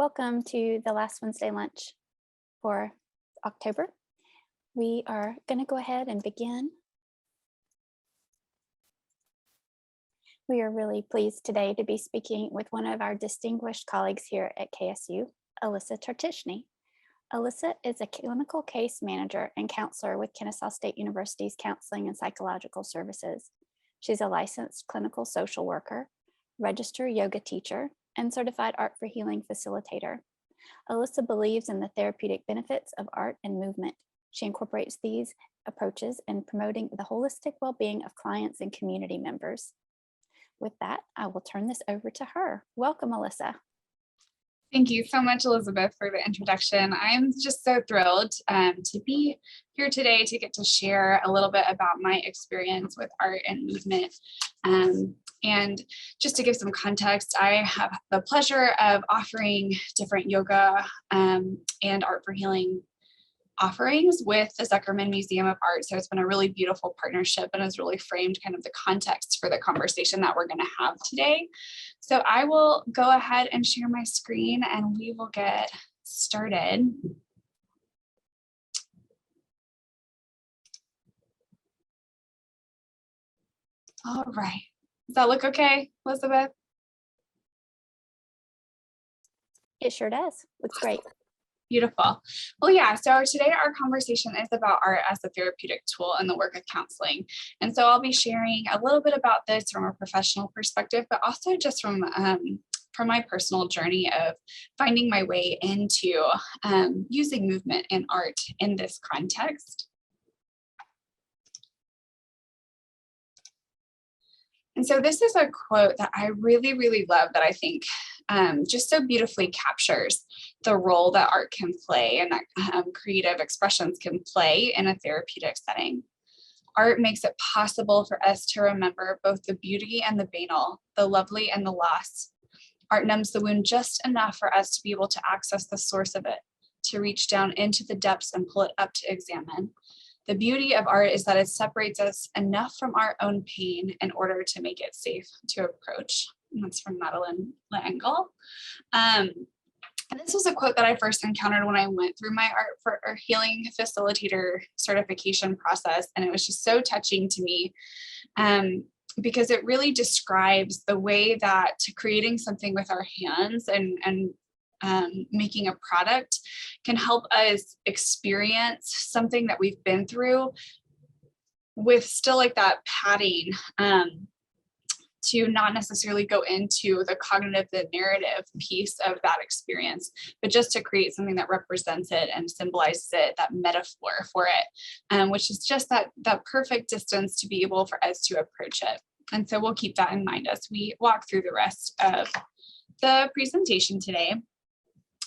Welcome to the last Wednesday lunch for October. We are going to go ahead and begin. We are really pleased today to be speaking with one of our distinguished colleagues here at KSU, Alissa Tertichny. Alissa is a clinical case manager and counselor with Kennesaw State University's Counseling and Psychological Services. She's a licensed clinical social worker, registered yoga teacher, and Certified Art4Healing Facilitator. Alissa believes in the therapeutic benefits of art and movement. She incorporates these approaches in promoting the holistic well-being of clients and community members. With that, I will turn this over to her. Welcome, Alissa. Thank you so much, Elizabeth, for the introduction. I'm just so thrilled to be here today to get to share a little bit about my experience with art and movement. And just to give some context, I have the pleasure of offering different yoga and art for healing offerings with the Zuckerman Museum of Art. So it's been a really beautiful partnership and has really framed kind of the context for the conversation that we're going to have today. So I will go ahead and share my screen and we will get started. All right. Does that look okay, Elizabeth? It sure does. Looks great. Beautiful. Well, yeah, so today our conversation is about art as a therapeutic tool in the work of counseling. And so I'll be sharing a little bit about this from a professional perspective, but also just from my personal journey of finding my way into using movement and art in this context. And so this is a quote that I really, really love that I think just so beautifully captures the role that art can play and that creative expressions can play in a therapeutic setting. Art makes it possible for us to remember both the beauty and the banal, the lovely and the lost. Art numbs the wound just enough for us to be able to access the source of it, to reach down into the depths and pull it up to examine. The beauty of art is that it separates us enough from our own pain in order to make it safe to approach. And that's from Madeleine L'Engle. And this was a quote that I first encountered when I went through my Art4Healing Facilitator certification process. And it was just so touching to me because it really describes the way that creating something with our hands and making a product can help us experience something that we've been through with still like that padding to not necessarily go into the cognitive, the narrative piece of that experience, but just to create something that represents it and symbolizes it, that metaphor for it, which is just that perfect distance to be able for us to approach it. And so we'll keep that in mind as we walk through the rest of the presentation today.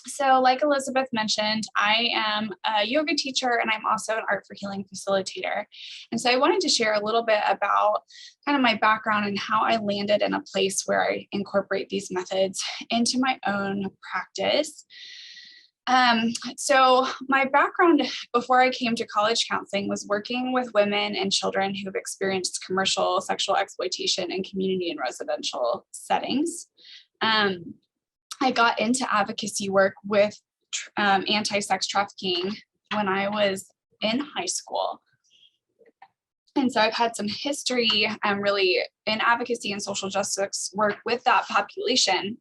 So like Elizabeth mentioned, I am a yoga teacher and I'm also an Art4Healing facilitator. And so I wanted to share a little bit about kind of my background and how I landed in a place where I incorporate these methods into my own practice. So my background before I came to college counseling was working with women and children who have experienced commercial sexual exploitation in community and residential settings. I got into advocacy work with anti-sex trafficking when I was in high school. And so I've had some history really in advocacy and social justice work with that population.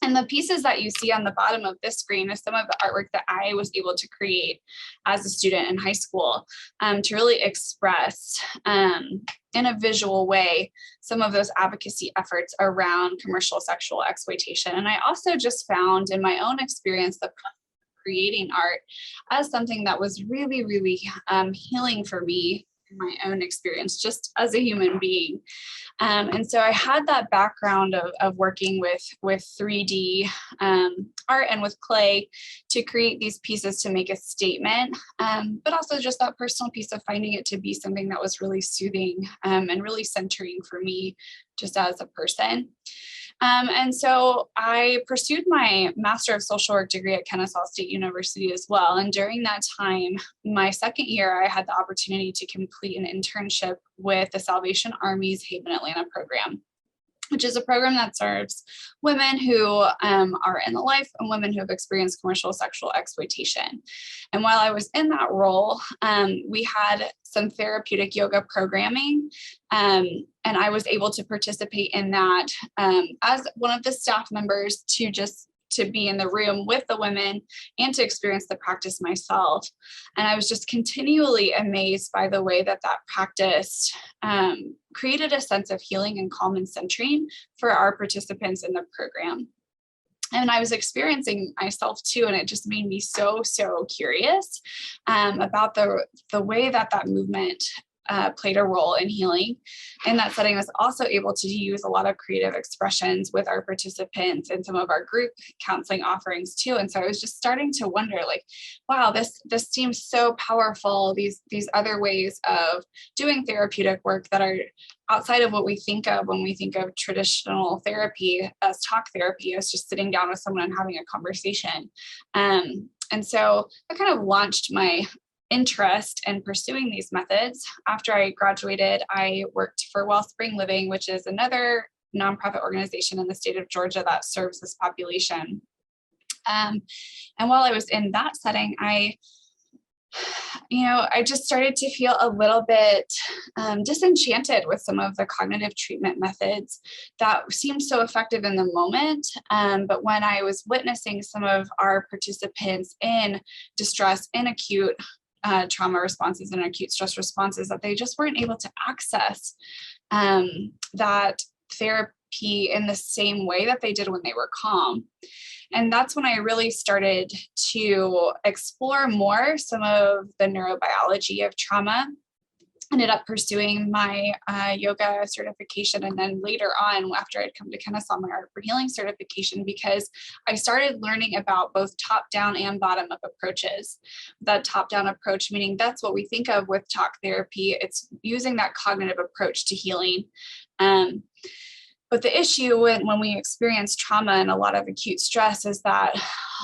And the pieces that you see on the bottom of this screen is some of the artwork that I was able to create as a student in high school to really express in a visual way some of those advocacy efforts around commercial sexual exploitation. And I also just found in my own experience the creating art as something that was really, really healing for me in my own experience just as a human being. And so I had that background of working with 3D art and with clay to create these pieces to make a statement, but also just that personal piece of finding it to be something that was really soothing and really centering for me just as a person. And so I pursued my Master of Social Work degree at Kennesaw State University as well. And during that time, my second year, I had the opportunity to complete an internship with the Salvation Army's Haven Atlanta program. which is a program that serves women who are in the life and women who have experienced commercial sexual exploitation. And while I was in that role, we had some therapeutic yoga programming, and I was able to participate in that as one of the staff members to be in the room with the women and to experience the practice myself. And I was just continually amazed by the way that practice created a sense of healing and calm and centering for our participants in the program. And I was experiencing myself too, and it just made me so curious about the way that movement played a role in healing. In that setting, I was also able to use a lot of creative expressions with our participants and some of our group counseling offerings too. And so I was just starting to wonder, like, wow, this seems so powerful. These other ways of doing therapeutic work that are outside of what we think of when we think of traditional therapy as talk therapy, as just sitting down with someone and having a conversation. And so that kind of launched my interest in pursuing these methods. After I graduated, I worked for Wellspring Living, which is another nonprofit organization in the state of Georgia that serves this population. And while I was in that setting, I just started to feel a little bit disenchanted with some of the cognitive treatment methods that seemed so effective in the moment. But when I was witnessing some of our participants in distress, in acute trauma responses and acute stress responses, that they just weren't able to access that therapy in the same way that they did when they were calm. And that's when I really started to explore more some of the neurobiology of trauma. Ended up pursuing my yoga certification, and then later on, after I'd come to Kennesaw, my Art4Healing certification, because I started learning about both top-down and bottom-up approaches. That top-down approach, meaning that's what we think of with talk therapy. It's using that cognitive approach to healing. But the issue when we experience trauma and a lot of acute stress is that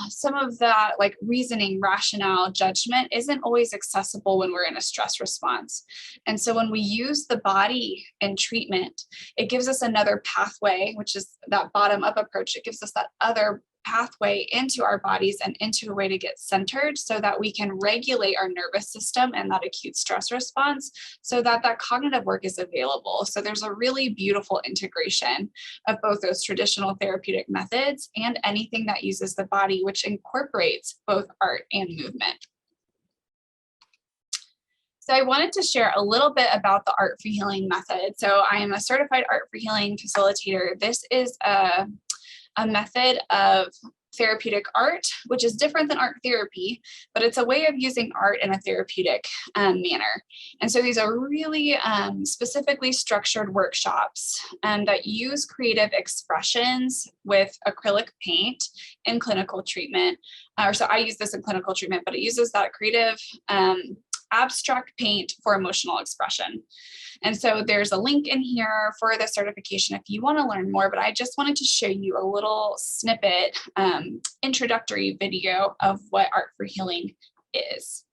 some of that, like, reasoning, rationale, judgment isn't always accessible when we're in a stress response. And so when we use the body in treatment, it gives us another pathway, which is that bottom-up approach. It gives us that other pathway into our bodies and into a way to get centered so that we can regulate our nervous system and that acute stress response so that cognitive work is available. So there's a really beautiful integration of both those traditional therapeutic methods and anything that uses the body, which incorporates both art and movement. So I wanted to share a little bit about the Art4Healing method. So I am a certified Art4Healing facilitator. This is a method of therapeutic art, which is different than art therapy, but it's a way of using art in a therapeutic manner. And so these are really specifically structured workshops that use creative expressions with acrylic paint in clinical treatment. So I use this in clinical treatment, but it uses that creative abstract paint for emotional expression. And so there's a link in here for the certification if you want to learn more, but I just wanted to show you a little snippet, introductory video of what Art4Healing is.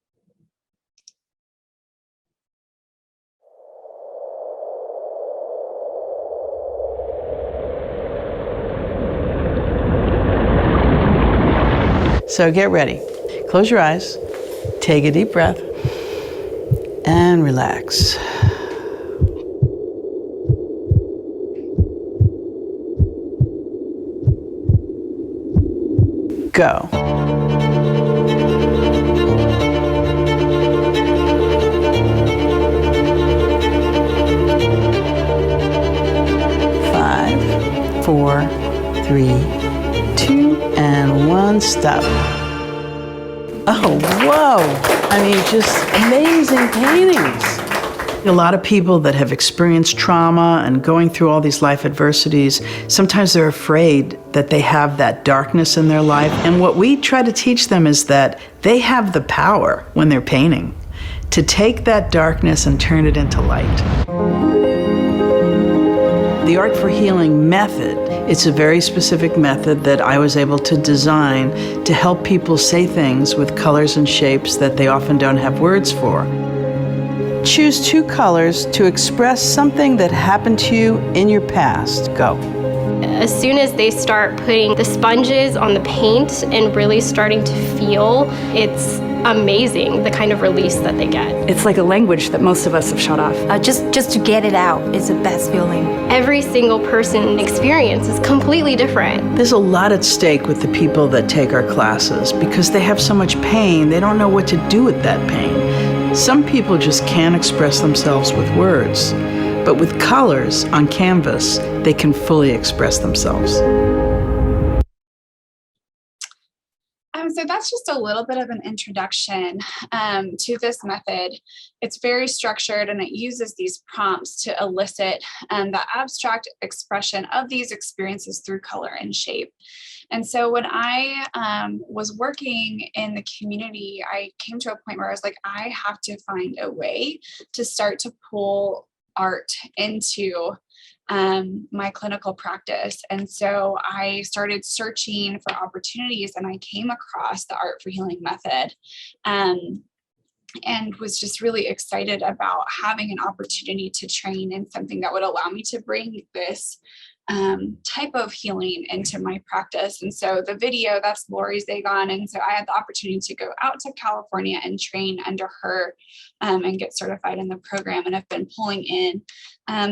So get ready. Close your eyes, take a deep breath, and relax. Go. Five, 4, 3, 2, and 1. Stop. Oh, whoa! I mean, just amazing paintings. A lot of people that have experienced trauma and going through all these life adversities, sometimes they're afraid that they have that darkness in their life. And what we try to teach them is that they have the power when they're painting to take that darkness and turn it into light. The Art4Healing method, it's a very specific method that I was able to design to help people say things with colors and shapes that they often don't have words for. Choose 2 colors to express something that happened to you in your past. Go. As soon as they start putting the sponges on the paint and really starting to feel, it's amazing the kind of release that they get. It's like a language that most of us have shut off. Just to get it out is the best feeling. Every single person experience is completely different. There's a lot at stake with the people that take our classes because they have so much pain, they don't know what to do with that pain. Some people just can't express themselves with words, but with colors on canvas, they can fully express themselves. So that's just a little bit of an introduction to this method. It's very structured and it uses these prompts to elicit the abstract expression of these experiences through color and shape. And so when I was working in the community, I came to a point where I was like, I have to find a way to start to pull art into my clinical practice. And so I started searching for opportunities and I came across the Art4Healing method and was just really excited about having an opportunity to train in something that would allow me to bring this type of healing into my practice. And so the video, that's Lori Zagon. And so I had the opportunity to go out to California and train under her and get certified in the program, and have been pulling in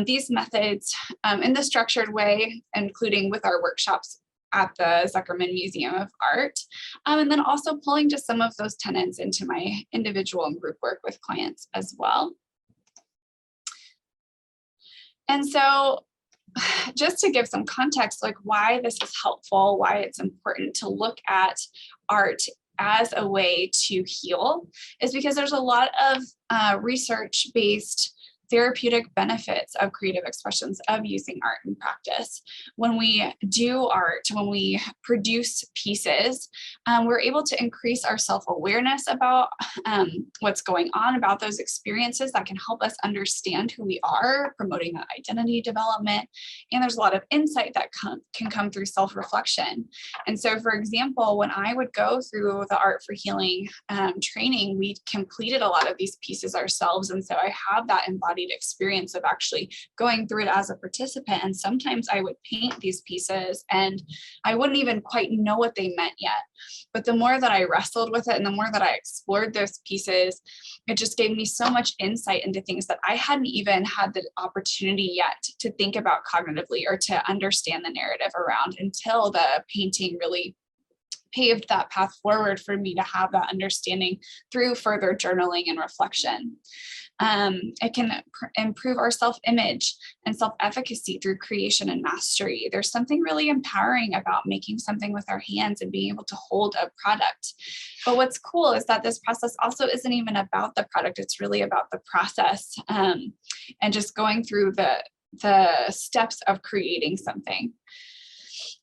these methods in the structured way, including with our workshops at the Zuckerman Museum of Art, and then also pulling just some of those tenets into my individual and group work with clients as well. And so just to give some context, like why this is helpful, why it's important to look at art as a way to heal, is because there's a lot of research-based therapeutic benefits of creative expressions of using art in practice. When we do art, when we produce pieces, we're able to increase our self-awareness about what's going on, about those experiences that can help us understand who we are, promoting that identity development. And there's a lot of insight that can come through self-reflection. And so, for example, when I would go through the Art4Healing training, we completed a lot of these pieces ourselves. And so I have that embodied experience of actually going through it as a participant. And sometimes I would paint these pieces and I wouldn't even quite know what they meant yet. But the more that I wrestled with it and the more that I explored those pieces, it just gave me so much insight into things that I hadn't even had the opportunity yet to think about cognitively or to understand the narrative around, until the painting really paved that path forward for me to have that understanding through further journaling and reflection. It can improve our self-image and self-efficacy through creation and mastery. There's something really empowering about making something with our hands and being able to hold a product. But what's cool is that this process also isn't even about the product. It's really about the process and just going through the steps of creating something.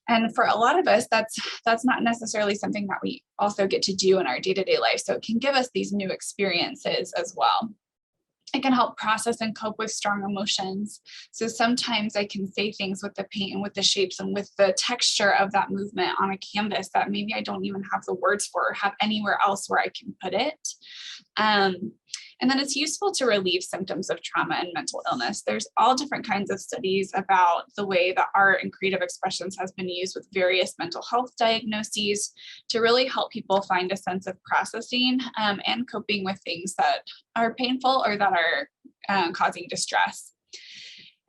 And for a lot of us, that's not necessarily something that we also get to do in our day-to-day life. So it can give us these new experiences as well. It can help process and cope with strong emotions. So sometimes I can say things with the paint and with the shapes and with the texture of that movement on a canvas that maybe I don't even have the words for or have anywhere else where I can put it. And then it's useful to relieve symptoms of trauma and mental illness. There's all different kinds of studies about the way that art and creative expressions has been used with various mental health diagnoses to really help people find a sense of processing and coping with things that are painful or that are causing distress.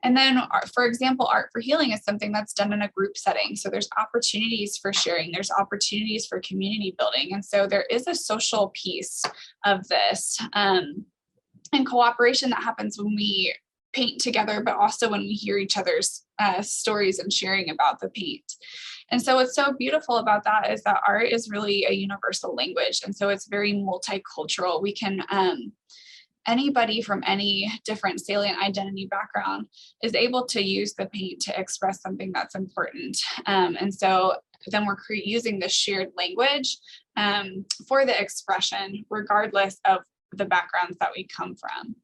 And then, for example, Art4Healing is something that's done in a group setting. So there's opportunities for sharing, there's opportunities for community building. And so there is a social piece of this and cooperation that happens when we paint together, but also when we hear each other's stories and sharing about the paint. And so what's so beautiful about that is that art is really a universal language. And so it's very multicultural. We can, anybody from any different salient identity background is able to use the paint to express something that's important. And so then we're using the shared language for the expression, regardless of the backgrounds that we come from.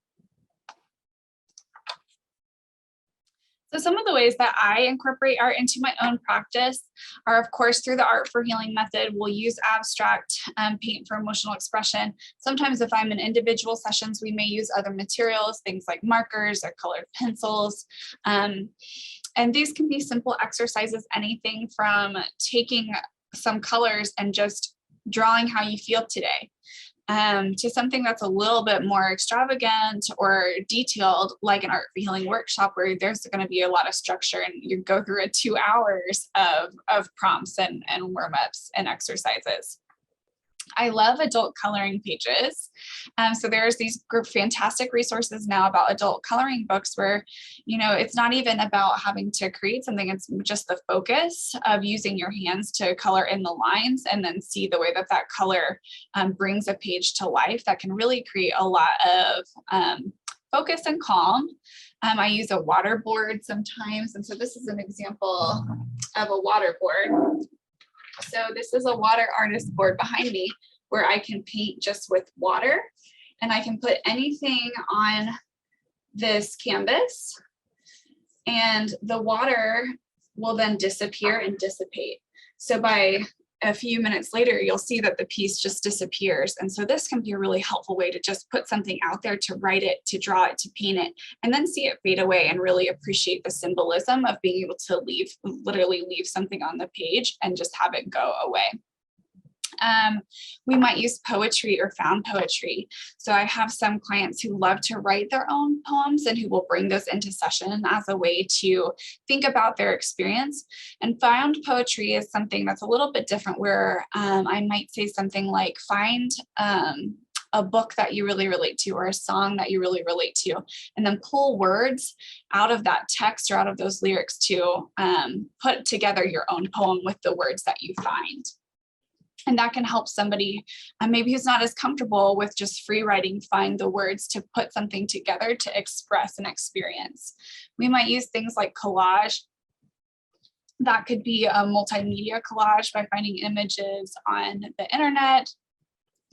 So some of the ways that I incorporate art into my own practice are, of course, through the Art4Healing method. We'll use abstract paint for emotional expression. Sometimes if I'm in individual sessions, we may use other materials, things like markers or colored pencils. And these can be simple exercises, anything from taking some colors and just drawing how you feel today, to something that's a little bit more extravagant or detailed, like an Art4Healing workshop, where there's going to be a lot of structure and you go through 2 hours of prompts and warm-ups and exercises. I love adult coloring pages. So there's these fantastic resources now about adult coloring books where, it's not even about having to create something. It's just the focus of using your hands to color in the lines and then see the way that that color brings a page to life. That can really create a lot of focus and calm. I use a water board sometimes. And so this is an example of a water board. So this is a water artist board behind me where I can paint just with water, and I can put anything on this canvas and the water will then disappear and dissipate. So by a few minutes later, you'll see that the piece just disappears. And so this can be a really helpful way to just put something out there, to write it, to draw it, to paint it, and then see it fade away and really appreciate the symbolism of being able to literally leave something on the page and just have it go away. We might use poetry or found poetry. So I have some clients who love to write their own poems and who will bring those into session as a way to think about their experience. And found poetry is something that's a little bit different, where I might say something like, find a book that you really relate to, or a song that you really relate to, and then pull words out of that text or out of those lyrics to put together your own poem with the words that you find. And that can help somebody maybe who's not as comfortable with just free writing find the words to put something together to express an experience. We might use things like collage. That could be a multimedia collage by finding images on the internet.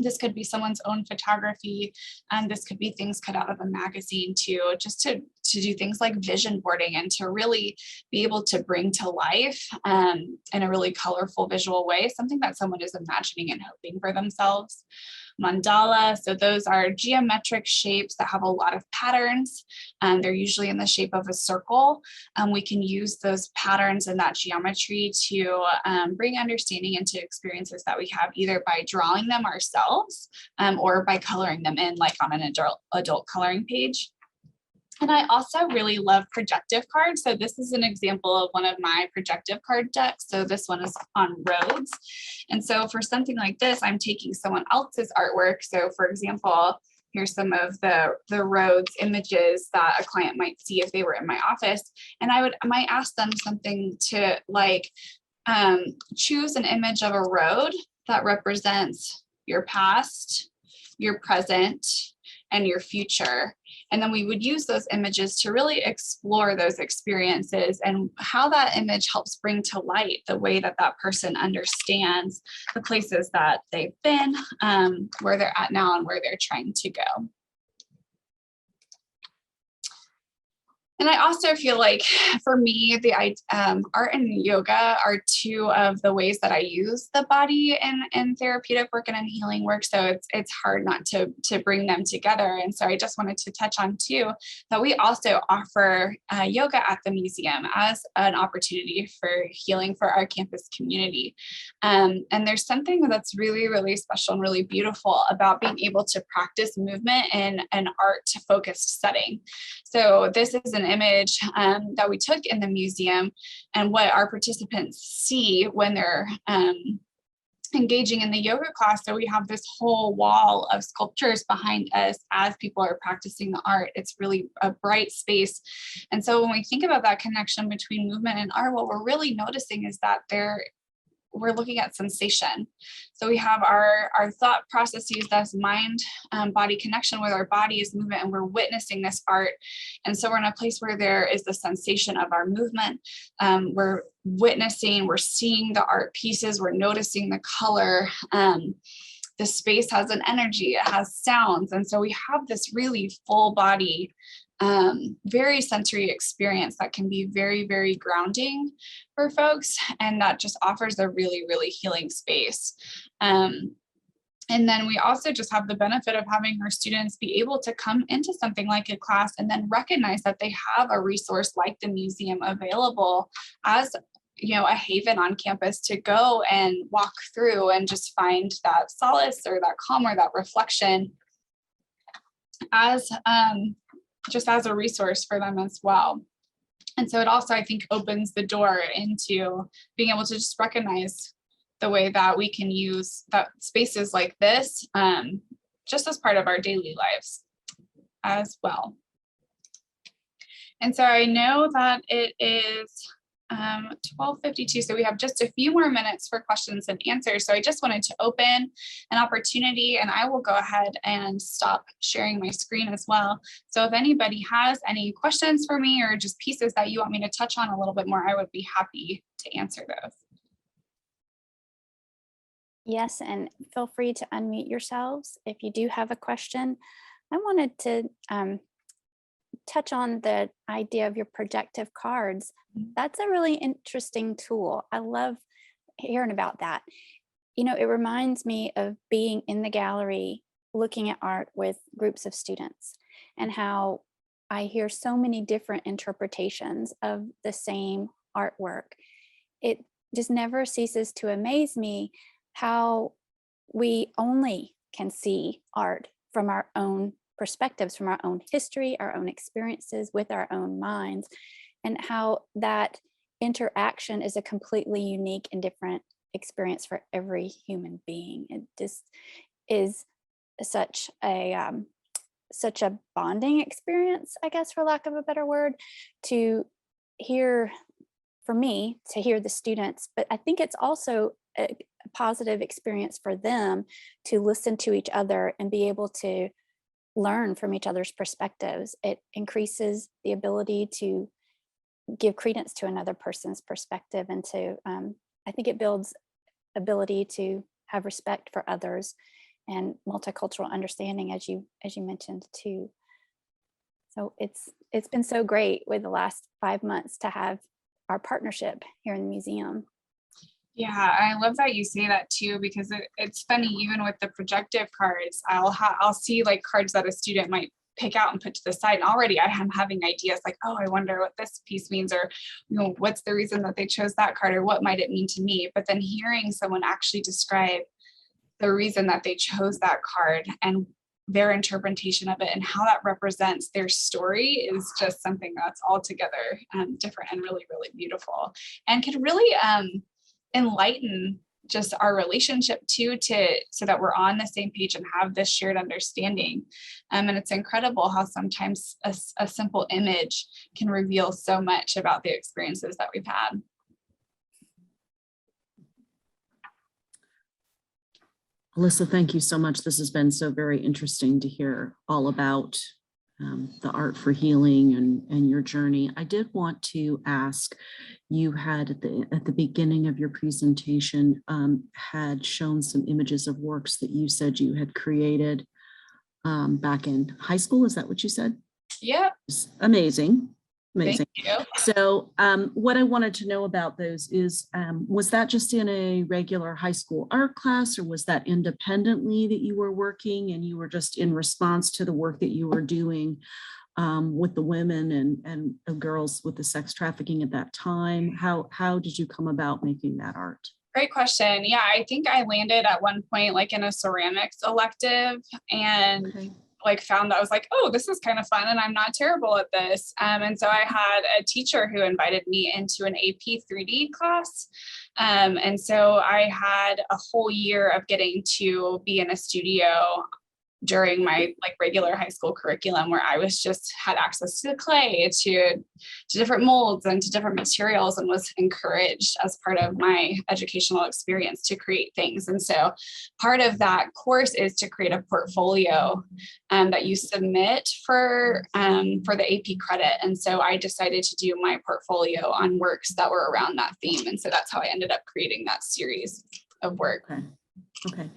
This could be someone's own photography, and this could be things cut out of a magazine too, just to do things like vision boarding and to really be able to bring to life in a really colorful visual way, something that someone is imagining and hoping for themselves. Mandala, so those are geometric shapes that have a lot of patterns. They're usually in the shape of a circle. We can use those patterns and that geometry to bring understanding into experiences that we have, either by drawing them ourselves or by coloring them in, like on an adult coloring page. And I also really love projective cards. So this is an example of one of my projective card decks. So this one is on roads. And so for something like this, I'm taking someone else's artwork. So for example, here's some of the roads images that a client might see if they were in my office. And I might ask them something to like, choose an image of a road that represents your past, your present, and your future. And then we would use those images to really explore those experiences and how that image helps bring to light the way that that person understands the places that they've been, where they're at now, and where they're trying to go. And I also feel like for me, the art and yoga are two of the ways that I use the body in therapeutic work and in healing work. So it's hard not to bring them together. And so I just wanted to touch on too, that we also offer yoga at the museum as an opportunity for healing for our campus community. And there's something that's really, really special and really beautiful about being able to practice movement in an art-focused setting. So this is an image that we took in the museum, and what our participants see when they're engaging in the yoga class. So we have this whole wall of sculptures behind us as people are practicing the art. It's really a bright space. And so when we think about that connection between movement and art, what we're really noticing is that we're looking at sensation. So we have our thought processes, that's mind, body connection with our body is movement, and we're witnessing this art. And so we're in a place where there is the sensation of our movement. We're witnessing, we're seeing the art pieces, we're noticing the color. The space has an energy, it has sounds. And so we have this really full body very sensory experience that can be very, very grounding for folks. And that just offers a really, really healing space. And then we also just have the benefit of having our students be able to come into something like a class and then recognize that they have a resource like the museum available as, you know, a haven on campus to go and walk through and just find that solace or that calm or that reflection as just as a resource for them as well. And so it also, I think, opens the door into being able to just recognize the way that we can use that spaces like this just as part of our daily lives as well. And so I know that it is 12:52, so we have just a few more minutes for questions and answers. So I just wanted to open an opportunity, and I will go ahead and stop sharing my screen as well. So if anybody has any questions for me or just pieces that you want me to touch on a little bit more, I would be happy to answer those. Yes, and feel free to unmute yourselves if you do have a question. I wanted to touch on the idea of your projective cards. That's a really interesting tool. I love hearing about that. You know, it reminds me of being in the gallery looking at art with groups of students and how I hear so many different interpretations of the same artwork. It just never ceases to amaze me how we only can see art from our own perspectives, from our own history, our own experiences with our own minds, and how that interaction is a completely unique and different experience for every human being. It just is such a bonding experience, I guess, for lack of a better word, to hear, for me, to hear the students, but I think it's also a positive experience for them to listen to each other and be able to learn from each other's perspectives. It increases the ability to give credence to another person's perspective, and to I think it builds ability to have respect for others and multicultural understanding, as you mentioned too. So it's been so great with the last 5 months to have our partnership here in the museum. Yeah, I love that you say that too, because it's funny, even with the projective cards, I'll see like cards that a student might pick out and put to the side, and already I am having ideas like, oh, I wonder what this piece means, or, you know, what's the reason that they chose that card, or what might it mean to me? But then hearing someone actually describe the reason that they chose that card and their interpretation of it and how that represents their story is just something that's altogether different and really, really beautiful, and can really enlighten just our relationship too, so that we're on the same page and have this shared understanding. And it's incredible how sometimes a simple image can reveal so much about the experiences that we've had. Alissa, thank you so much. This has been so very interesting to hear all about the art for healing and your journey. I did want to ask, you had at the beginning of your presentation had shown some images of works that you said you had created back in high school. Is that what you said? Yeah. Amazing. Amazing. Thank you. So what I wanted to know about those is, was that just in a regular high school art class, or was that independently that you were working and you were just in response to the work that you were doing with the women and the girls with the sex trafficking at that time? How did you come about making that art? Great question. Yeah, I think I landed at one point like in a ceramics elective, and Okay. like found that I was like, oh, this is kind of fun and I'm not terrible at this. And so I had a teacher who invited me into an AP 3D class. And so I had a whole year of getting to be in a studio during my like regular high school curriculum, where I was just had access to clay, to different molds and to different materials, and was encouraged as part of my educational experience to create things. And so part of that course is to create a portfolio that you submit for the AP credit. And so I decided to do my portfolio on works that were around that theme. And so that's how I ended up creating that series of work. Okay. Okay.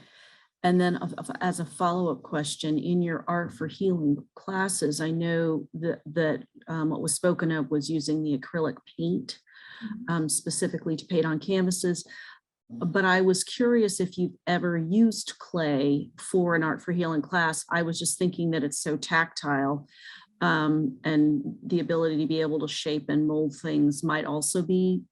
And then as a follow-up question, in your Art for Healing classes, I know that what was spoken of was using the acrylic paint specifically to paint on canvases. But I was curious if you've ever used clay for an Art for Healing class. I was just thinking that it's so tactile, and the ability to be able to shape and mold things might also be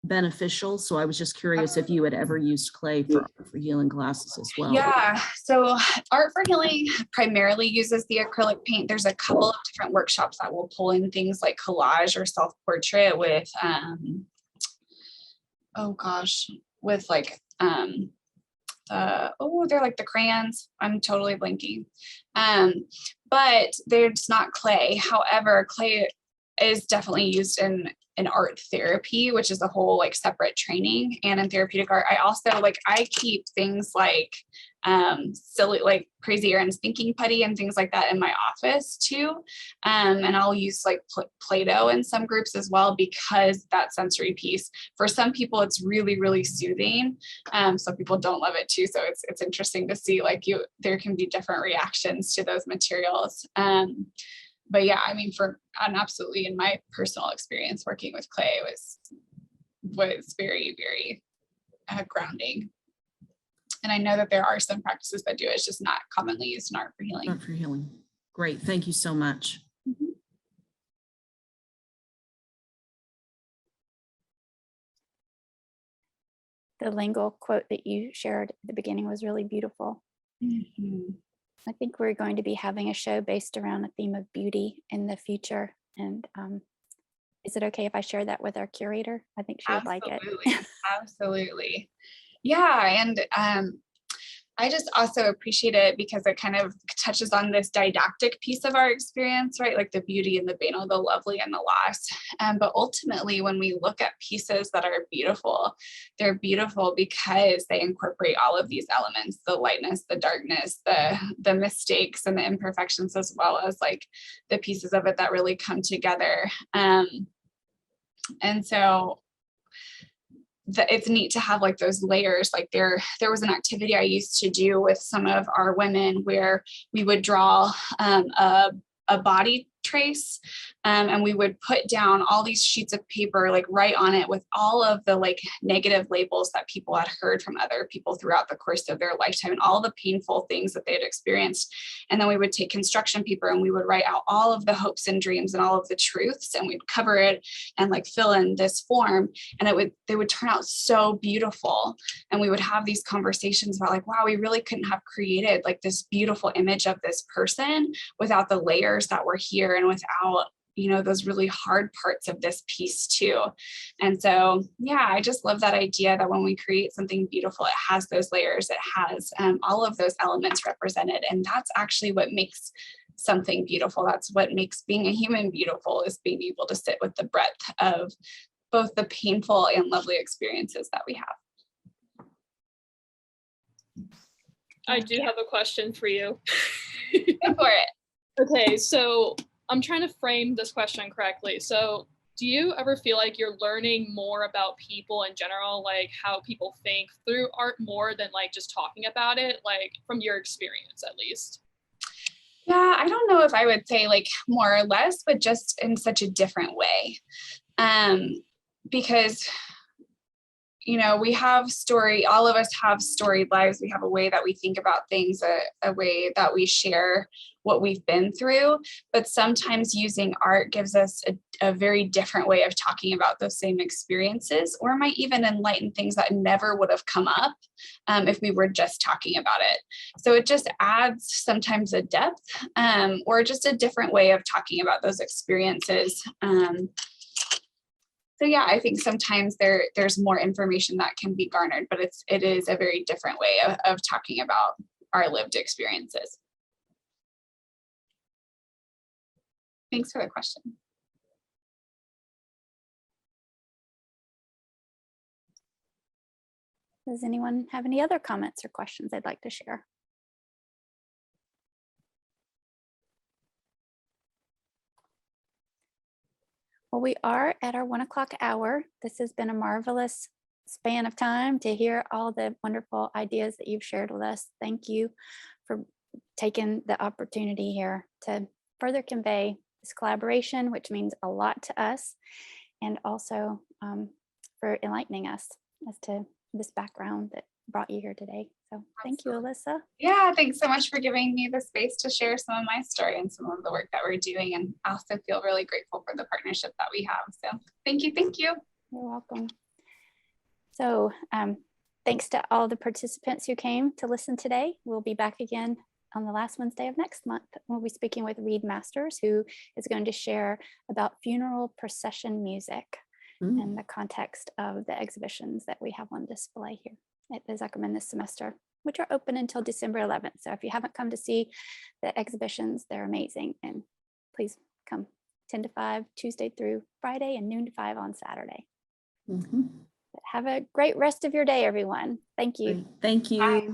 beneficial. So I was just curious if you had ever used clay for Art for Healing classes as well. Yeah, so Art for Healing primarily uses the acrylic paint. There's a couple of different workshops that will pull in things like collage or self-portrait with, oh gosh, with like, they're like the crayons. I'm totally blanking. But there's not clay. However, clay is definitely used in art therapy, which is a whole like separate training. And in therapeutic art, I also I keep things like silly, like crazy Aaron's thinking putty and things like that in my office too. And I'll use like Play-Doh in some groups as well, because that sensory piece, for some people, it's really, really soothing. Some people don't love it too. So it's interesting to see there can be different reactions to those materials. But yeah, I mean, absolutely, in my personal experience working with clay, was very, very grounding. And I know that there are some practices that do it. It's just not commonly used in Art for Healing. Art for Healing. Great. Thank you so much. Mm-hmm. The lingual quote that you shared at the beginning was really beautiful. Mm-hmm. I think we're going to be having a show based around the theme of beauty in the future. And is it okay if I share that with our curator? I think she would like it. Absolutely. Yeah. And I just also appreciate it because it kind of touches on this didactic piece of our experience, right? Like the beauty and the banal, the lovely and the lost. But ultimately, when we look at pieces that are beautiful, they're beautiful because they incorporate all of these elements: the lightness, the darkness, the mistakes and the imperfections, as well as like the pieces of it that really come together. And so it's neat to have like those layers. Like there was an activity I used to do with some of our women where we would draw a body trace, and we would put down all these sheets of paper, like right on it, with all of the like negative labels that people had heard from other people throughout the course of their lifetime, and all the painful things that they had experienced. And then we would take construction paper and we would write out all of the hopes and dreams and all of the truths, and we'd cover it and like fill in this form, and they would turn out so beautiful. And we would have these conversations about like, wow, we really couldn't have created like this beautiful image of this person without the layers that were here, and without, those really hard parts of this piece too. And so, yeah, I just love that idea that when we create something beautiful, it has those layers, it has all of those elements represented. And that's actually what makes something beautiful. That's what makes being a human beautiful, is being able to sit with the breadth of both the painful and lovely experiences that we have. I do have a question for you. Go for it. Okay, so I'm trying to frame this question correctly. So do you ever feel like you're learning more about people in general, like how people think through art, more than like just talking about it, like from your experience at least? Yeah, I don't know if I would say like more or less, but just in such a different way. Because we have all of us have storied lives. We have a way that we think about things, a way that we share what we've been through. But sometimes using art gives us a very different way of talking about those same experiences, or might even enlighten things that never would have come up if we were just talking about it. So it just adds sometimes a depth, or just a different way of talking about those experiences. So yeah, I think sometimes there's more information that can be garnered, but it is a very different way of talking about our lived experiences. Thanks for the question. Does anyone have any other comments or questions they'd like to share? Well, we are at our 1 o'clock hour. This has been a marvelous span of time to hear all the wonderful ideas that you've shared with us. Thank you for taking the opportunity here to further convey this collaboration, which means a lot to us, and also for enlightening us as to this background that brought you here today. So thank you, Alissa. Yeah, thanks so much for giving me the space to share some of my story and some of the work that we're doing. And I also feel really grateful for the partnership that we have. So thank you. Thank you. You're welcome. So thanks to all the participants who came to listen today. We'll be back again on the last Wednesday of next month. We'll be speaking with Reed Masters, who is going to share about funeral procession music in the context of the exhibitions that we have on display here at the Zuckerman this semester, which are open until December 11th. So if you haven't come to see the exhibitions, they're amazing. And please come 10 to 5, Tuesday through Friday, and noon to 5 on Saturday. But have a great rest of your day, everyone. Thank you. Thank you. Bye.